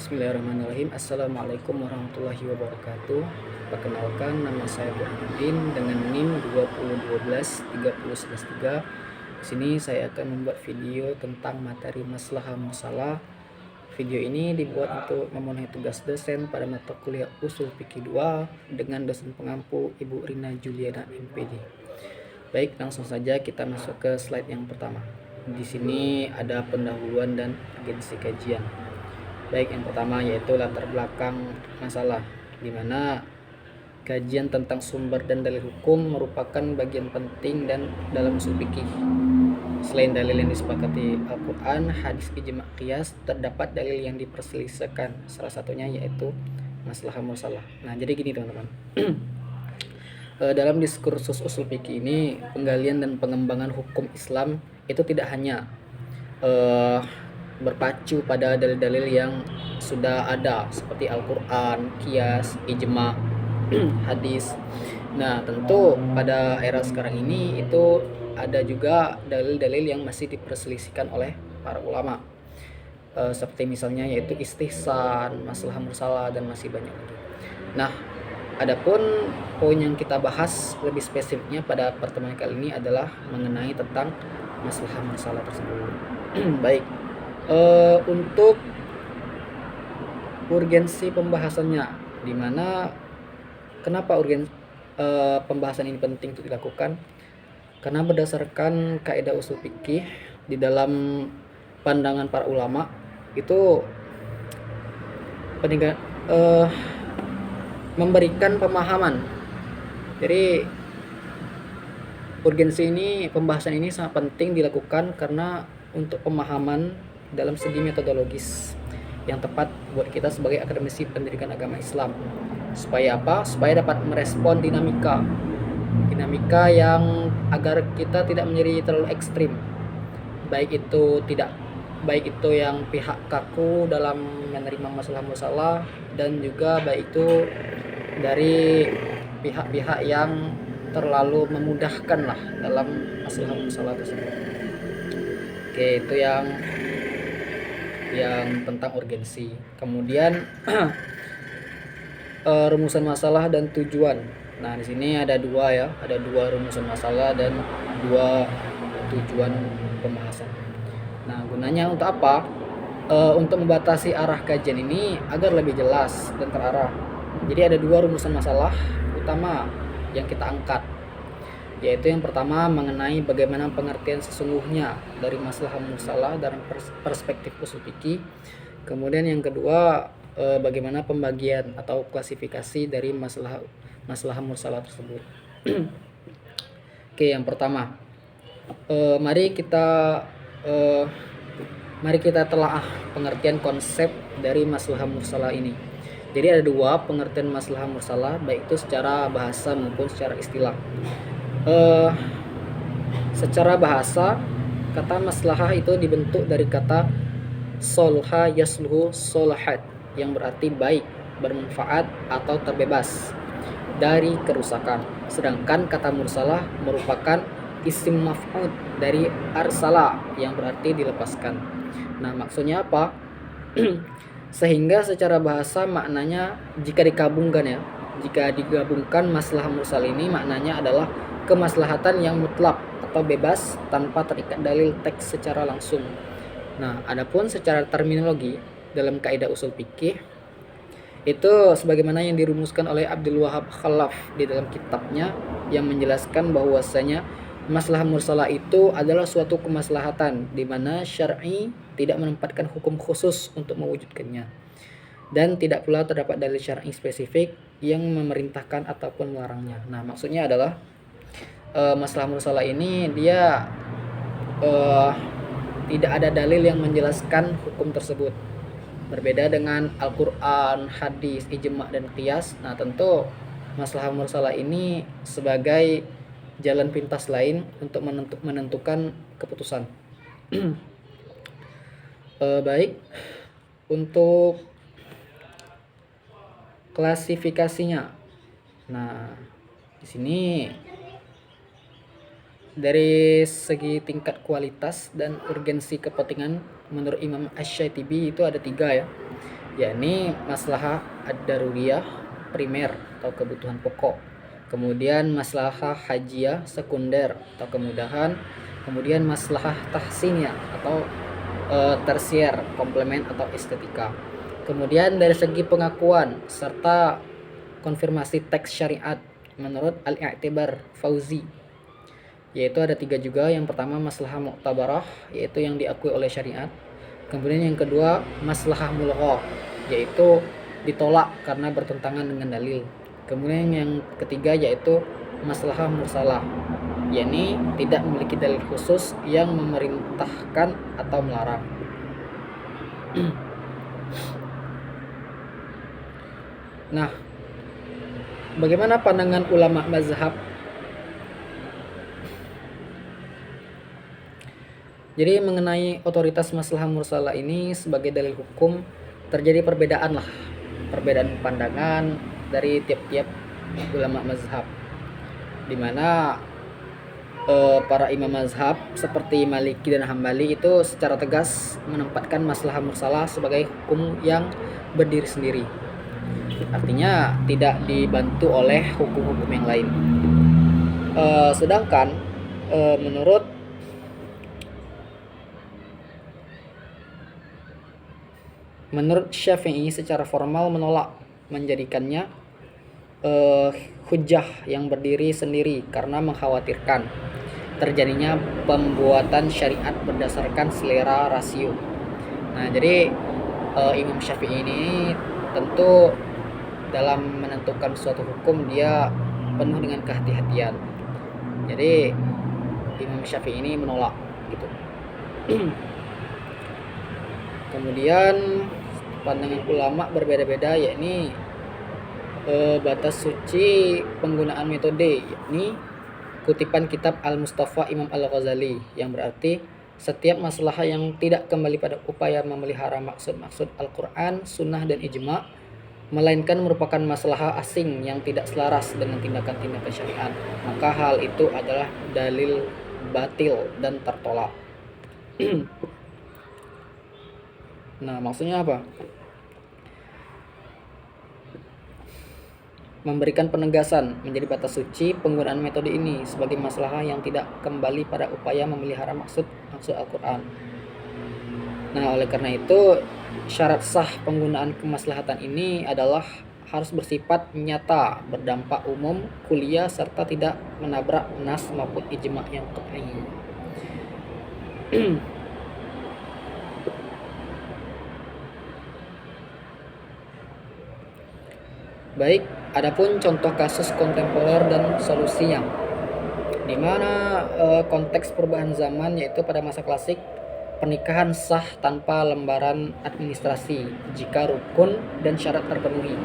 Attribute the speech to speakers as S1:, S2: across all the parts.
S1: Bismillahirrahmanirrahim. Assalamualaikum warahmatullahi wabarakatuh. Perkenalkan, nama saya Burhanuddin dengan NIM 2012-3011. Di sini saya akan membuat video tentang materi maslahah musalah. Video ini dibuat untuk memenuhi tugas dosen pada mata kuliah Ushul Fikih 2 dengan dosen pengampu Ibu Rina Juliana MPD. Baik, langsung saja kita masuk ke slide yang pertama. Di sini ada pendahuluan dan urgensi kajian. Baik, yang pertama yaitu latar belakang masalah, di mana kajian tentang sumber dan dalil hukum merupakan bagian penting dan dalam usul fikih. Selain dalil yang disepakati Al-Quran, hadis, ijma, qiyas, terdapat dalil yang diperselisihkan. Salah satunya yaitu maslahah musalah. Nah, jadi gini teman-teman. Dalam diskursus usul fikih ini, penggalian dan pengembangan hukum Islam itu tidak hanya berpacu pada dalil-dalil yang sudah ada seperti Al-Quran, qiyas, ijma, hadis. Nah, tentu pada era sekarang ini itu ada juga dalil-dalil yang masih diperselisihkan oleh para ulama, seperti misalnya yaitu istihsan, maslahah mursalah, dan masih banyak lagi. Nah, adapun poin yang kita bahas lebih spesifiknya pada pertemuan kali ini adalah mengenai tentang maslahah mursalah tersebut. Baik, untuk urgensi pembahasannya, dimana kenapa pembahasan ini penting untuk dilakukan, karena berdasarkan kaidah usul fikih di dalam pandangan para ulama itu memberikan pemahaman. Jadi urgensi ini, pembahasan ini sangat penting dilakukan karena untuk pemahaman dalam segi metodologis yang tepat buat kita sebagai akademisi pendidikan agama Islam. Supaya apa? Supaya dapat merespon dinamika yang agar kita tidak menjadi terlalu ekstrim. Baik itu yang pihak kaku dalam menerima masalah musalah, dan juga baik itu dari pihak-pihak yang terlalu memudahkan lah dalam masalah musalah tersebut. Oke, itu yang tentang urgensi. Kemudian rumusan masalah dan tujuan. Nah, di sini ada dua rumusan masalah dan dua tujuan pembahasan. Nah, gunanya untuk apa? Untuk membatasi arah kajian ini agar lebih jelas dan terarah. Jadi ada dua rumusan masalah utama yang kita angkat, yaitu yang pertama mengenai bagaimana pengertian sesungguhnya dari maslahah musalah dalam perspektif usul fikih. Kemudian yang kedua, bagaimana pembagian atau klasifikasi dari maslahah musalah tersebut. Oke, yang pertama, mari kita telah pengertian konsep dari maslahah musalah ini. Jadi ada dua pengertian maslahah musalah, baik itu secara bahasa maupun secara istilah. Secara bahasa, kata maslahah itu dibentuk dari kata solha yasluhu solahat, yang berarti baik, bermanfaat, atau terbebas dari kerusakan. Sedangkan kata mursalah merupakan isim maf'ul dari arsala, yang berarti dilepaskan. Nah, maksudnya apa? Sehingga secara bahasa maknanya jika digabungkan maslahah mursal ini maknanya adalah kemaslahatan yang mutlak atau bebas tanpa terikat dalil teks secara langsung. Nah, adapun secara terminologi dalam kaidah usul fikih itu sebagaimana yang dirumuskan oleh Abdul Wahab Khalaf di dalam kitabnya, yang menjelaskan bahwasanya maslahah mursalah itu adalah suatu kemaslahatan di mana syar'i tidak menempatkan hukum khusus untuk mewujudkannya, dan tidak pula terdapat dalil syar'i spesifik yang memerintahkan ataupun melarangnya. Nah, maksudnya adalah maslahah mursalah ini dia tidak ada dalil yang menjelaskan hukum tersebut. Berbeda dengan Al-Quran, hadis, ijma, dan qiyas. Nah, tentu maslahah mursalah ini sebagai jalan pintas lain untuk menentukan keputusan. Baik, untuk klasifikasinya. Nah, di sini dari segi tingkat kualitas dan urgensi kepentingan menurut Imam Asy-Syaitibi itu ada tiga ya. yakni maslahah ad-daruriyah primer atau kebutuhan pokok, kemudian maslahah hajiyah sekunder atau kemudahan, kemudian maslahah tahsiniyah atau tersier komplement atau estetika. Kemudian dari segi pengakuan serta konfirmasi teks syariat menurut Al-I'tibar Fauzi, yaitu ada 3 juga. Yang pertama maslahah mu'tabarah, yaitu yang diakui oleh syariat. Kemudian yang kedua maslahah mulghah, yaitu ditolak karena bertentangan dengan dalil. Kemudian yang ketiga yaitu maslahah mursalah, yakni tidak memiliki dalil khusus yang memerintahkan atau melarang. Nah, bagaimana pandangan ulama mazhab? Jadi mengenai otoritas maslahah mursalah ini sebagai dalil hukum terjadi perbedaan pandangan dari tiap-tiap ulama mazhab, di mana para imam mazhab seperti Maliki dan Hambali itu secara tegas menempatkan maslahah mursalah sebagai hukum yang berdiri sendiri, artinya tidak dibantu oleh hukum-hukum yang lain. Sedangkan menurut Syafi'i secara formal menolak menjadikannya hujjah yang berdiri sendiri karena mengkhawatirkan terjadinya pembuatan syariat berdasarkan selera rasio. Nah, jadi Imam Syafi'i ini tentu dalam menentukan suatu hukum dia penuh dengan kehati-hatian. Jadi Imam Syafi'i ini menolak gitu. Kemudian pandangan ulama berbeda-beda, yakni batas suci penggunaan metode, yakni kutipan kitab Al-Mustafa Imam Al-Ghazali, yang berarti setiap masalah yang tidak kembali pada upaya memelihara maksud-maksud Al-Quran, Sunnah, dan Ijma', melainkan merupakan masalah asing yang tidak selaras dengan tindakan-tindakan syariat, maka hal itu adalah dalil batil dan tertolak. Nah, maksudnya apa? Memberikan penegasan menjadi batas suci penggunaan metode ini sebagai masalah yang tidak kembali pada upaya memelihara maksud Al-Quran. Nah, oleh karena itu syarat sah penggunaan kemaslahatan ini adalah harus bersifat nyata, berdampak umum, kuliah, serta tidak menabrak nas maupun ijma' yang qat'i. Baik, adapun contoh kasus kontemporer dan solusinya, di mana konteks perubahan zaman yaitu pada masa klasik pernikahan sah tanpa lembaran administrasi jika rukun dan syarat terpenuhi.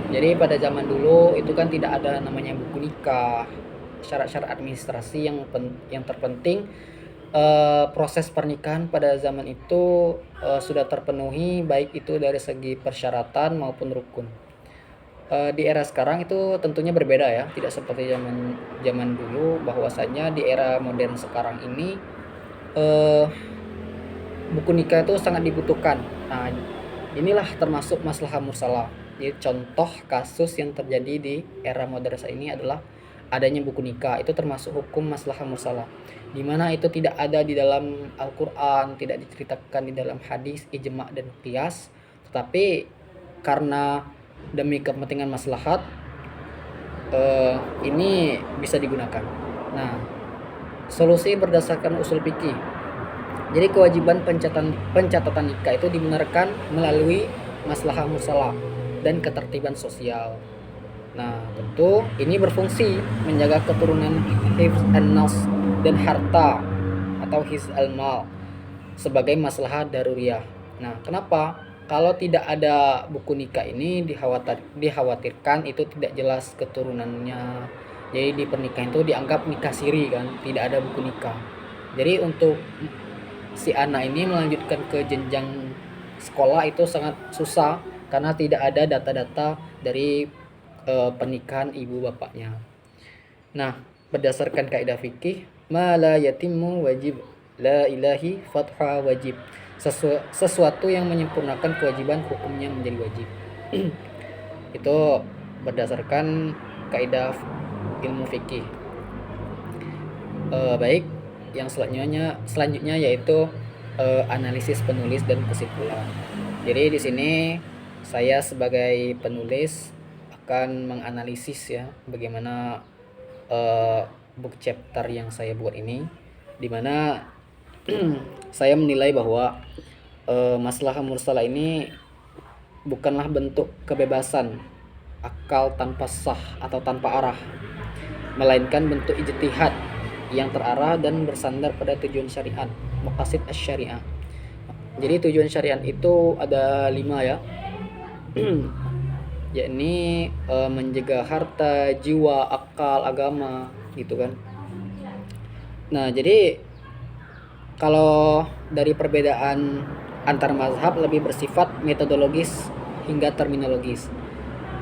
S1: Jadi pada zaman dulu itu kan tidak ada namanya buku nikah, syarat-syarat administrasi yang terpenting proses pernikahan pada zaman itu sudah terpenuhi, baik itu dari segi persyaratan maupun rukun. Di era sekarang itu tentunya berbeda ya, tidak seperti zaman dulu, bahwasanya di era modern sekarang ini buku nikah itu sangat dibutuhkan. Nah, inilah termasuk maslahah mursalah. Jadi contoh kasus yang terjadi di era modern saat ini adalah adanya buku nikah, itu termasuk hukum maslahah mursalah, di mana itu tidak ada di dalam Al-Quran, tidak diceritakan di dalam hadis, ijma' dan qiyas, tetapi karena demi kepentingan maslahat ini bisa digunakan. Nah, solusi berdasarkan usul fikih. Jadi kewajiban pencatatan nikah itu dibenarkan melalui maslahah mursalah dan ketertiban sosial. Nah, tentu ini berfungsi menjaga keturunan hifz an-nas dan harta atau hifz al-mal sebagai maslahah daruriyah. Nah, kenapa? Kalau tidak ada buku nikah ini dikhawatirkan itu tidak jelas keturunannya. Jadi di pernikahan itu dianggap nikah siri kan, tidak ada buku nikah. Jadi untuk si anak ini melanjutkan ke jenjang sekolah itu sangat susah karena tidak ada data-data dari pernikahan ibu bapaknya. Nah, berdasarkan kaidah fikih, ma la yatimmu wajib, la ilahi fatha wajib. sesuatu yang menyempurnakan kewajiban hukumnya menjadi wajib. Itu berdasarkan kaidah ilmu fikih. Baik, yang selanjutnya yaitu analisis penulis dan kesimpulan. Jadi di sini saya sebagai penulis akan menganalisis ya bagaimana book chapter yang saya buat ini, dimana saya menilai bahwa masalah mursalah ini bukanlah bentuk kebebasan akal tanpa sah atau tanpa arah, melainkan bentuk ijtihad yang terarah dan bersandar pada tujuan syariat, maqasid asy-syariah. Jadi tujuan syariat itu ada 5 ya, yakni menjaga harta, jiwa, akal, agama, gitu kan. Nah, jadi kalau dari perbedaan antar mazhab lebih bersifat metodologis hingga terminologis,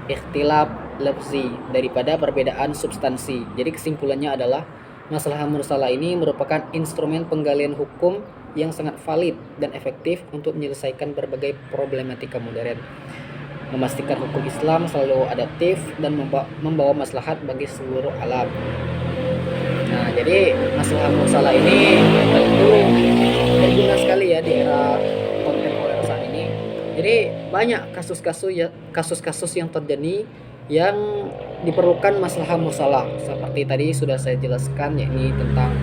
S1: ikhtilaf lafzi daripada perbedaan substansi. Jadi kesimpulannya adalah masalah mursalah ini merupakan instrumen penggalian hukum yang sangat valid dan efektif untuk menyelesaikan berbagai problematika modern, memastikan hukum Islam selalu adaptif dan membawa maslahat bagi seluruh alam. Nah, jadi masalah mursalah ini tentu berguna sekali ya di era kontemporer saat ini. Jadi banyak kasus-kasus yang terjadi yang diperlukan masalah mursalah. Seperti tadi sudah saya jelaskan, yakni tentang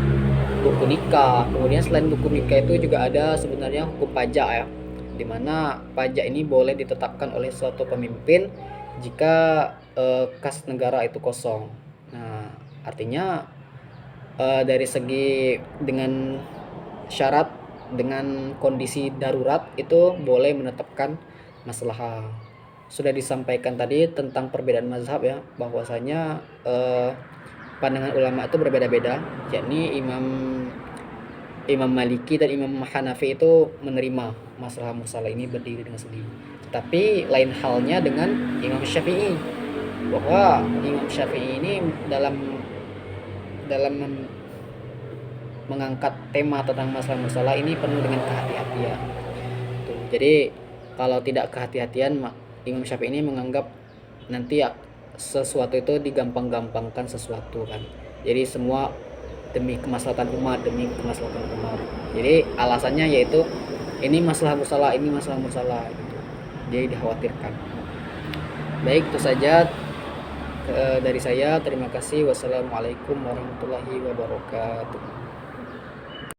S1: buku nikah. Kemudian selain buku nikah itu juga ada sebenarnya hukum pajak ya, dimana pajak ini boleh ditetapkan oleh suatu pemimpin jika kas negara itu kosong. Nah, artinya dari segi dengan syarat dengan kondisi darurat itu boleh menetapkan masalah. Sudah disampaikan tadi tentang perbedaan mazhab ya, bahwasanya pandangan ulama itu berbeda-beda, yakni Imam Maliki dan Imam Hanafi itu menerima masalah mursalah ini berdiri dengan sendiri. Tapi lain halnya dengan Imam Syafi'i, bahwa Imam Syafi'i ini dalam mengangkat tema tentang masalah mursalah ini penuh dengan kehati-hatian. Jadi kalau tidak kehati-hatian, Imam Syafi'i ini menganggap nanti sesuatu itu digampang-gampangkan sesuatu kan. Jadi semua demi kemaslahatan umat. Jadi alasannya yaitu ini masalah mursalah, ini masalah mursalah. Jadi dikhawatirkan. Baik, itu saja dari saya. Terima kasih. Wassalamualaikum warahmatullahi wabarakatuh.